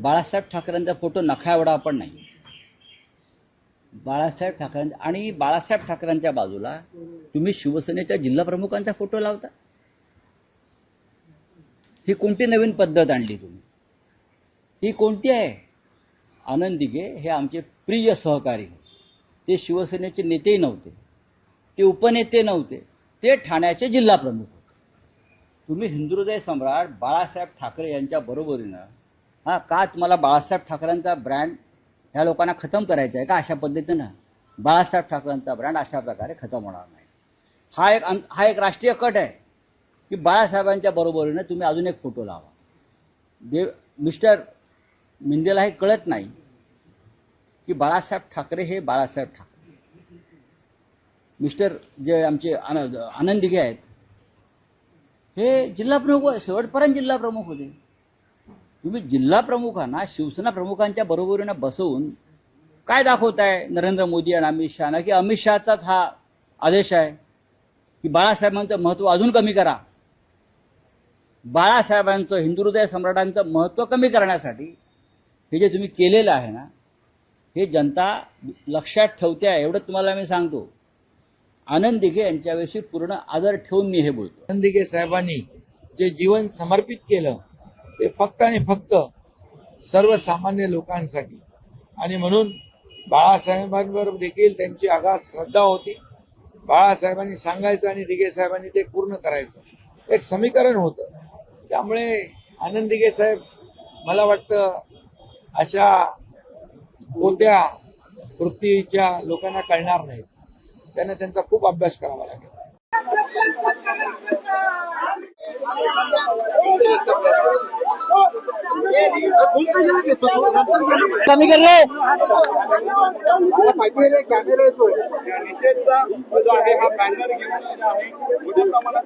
Balasaheb ठाकरेंचा photo नखा एवढा पण नाही. बाळासाहेब ठाकरे आणि बाळासाहेब ठाकरेंच्या बाजूला तुम्ही शिवसेनेच्या जिल्हाप्रमुखांचा फोटो लावता. ही कोणती नवीन पद्धत आणली तुम्ही? ही कोणती आहे? आनंद दिघे हे आमचे प्रिय सहकारी, ते शिवसेनेचे नेतेही नव्हते, ते उपनेते नव्हते, ते ठाण्याचे जिल्हाप्रमुख होते. तुम्ही हिंदुहृदय सम्राट बाळासाहेब ठाकरे यांच्या बरोबरीनं का तुम्हाला बाळासाहेब ठाकरेंचा ब्रँड ह्या लोकांना खतम करायचा आहे का? अशा पद्धतीनं बाळासाहेब ठाकरेंचा ब्रँड अशा प्रकारे खतम होणार नाही. हा एक राष्ट्रीय कट आहे की बाळासाहेबांच्या बरोबरीनं तुम्ही अजून एक फोटो लावा. मिस्टर मिंदेला हे कळत नाही की बाळासाहेब ठाकरे हे बाळासाहेब ठाकरे. मिस्टर जे आमचे आनंद दिघे आहेत हे जिल्हाप्रमुख, शेवटपर्यंत जिल्हाप्रमुख होते. तुम्ही जिल्हाप्रमुखांना शिवसेना प्रमुखांच्या बरोबरीनं बसवून काय दाखवताय नरेंद्र मोदी आणि अमित शहाना की अमित शहाचाच हा आदेश आहे की बाळासाहेबांचं महत्त्व अजून कमी करा. बाळासाहेबांचं, हिंदुहृदय सम्राटांचं महत्त्व कमी करण्यासाठी हे जे तुम्ही केलेलं आहे ना, हे जनता लक्षात ठेवते आहे. एवढं तुम्हाला मी सांगतो. आनंद दिघे यांच्याविषयी पूर्ण आदर ठेवून मी हे बोलतो. आनंद दिघे साहेबांनी जे जीवन समर्पित केलं ते फक्त आणि फक्त सर्वसामान्य लोकांसाठी, आणि म्हणून बाळासाहेबांवर देखील त्यांची अगाध श्रद्धा होती. बाळासाहेबांनी सांगायचं आणि दिघे साहेबांनी ते पूर्ण करायचं, एक समीकरण होतं. त्यामुळे आनंद दिघे साहेब मला वाटतं अशा कोणत्या वृत्तीच्या लोकांना कळणार नाहीत. त्यांना त्यांचा खूप अभ्यास करावा लागेल. कमी कर रे. कॅमेरा निषेधचा जो आहे हा बॅनर घेऊन आहे मोठ्या प्रमाणात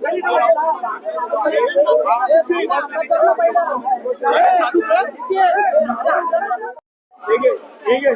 ठीक आहे.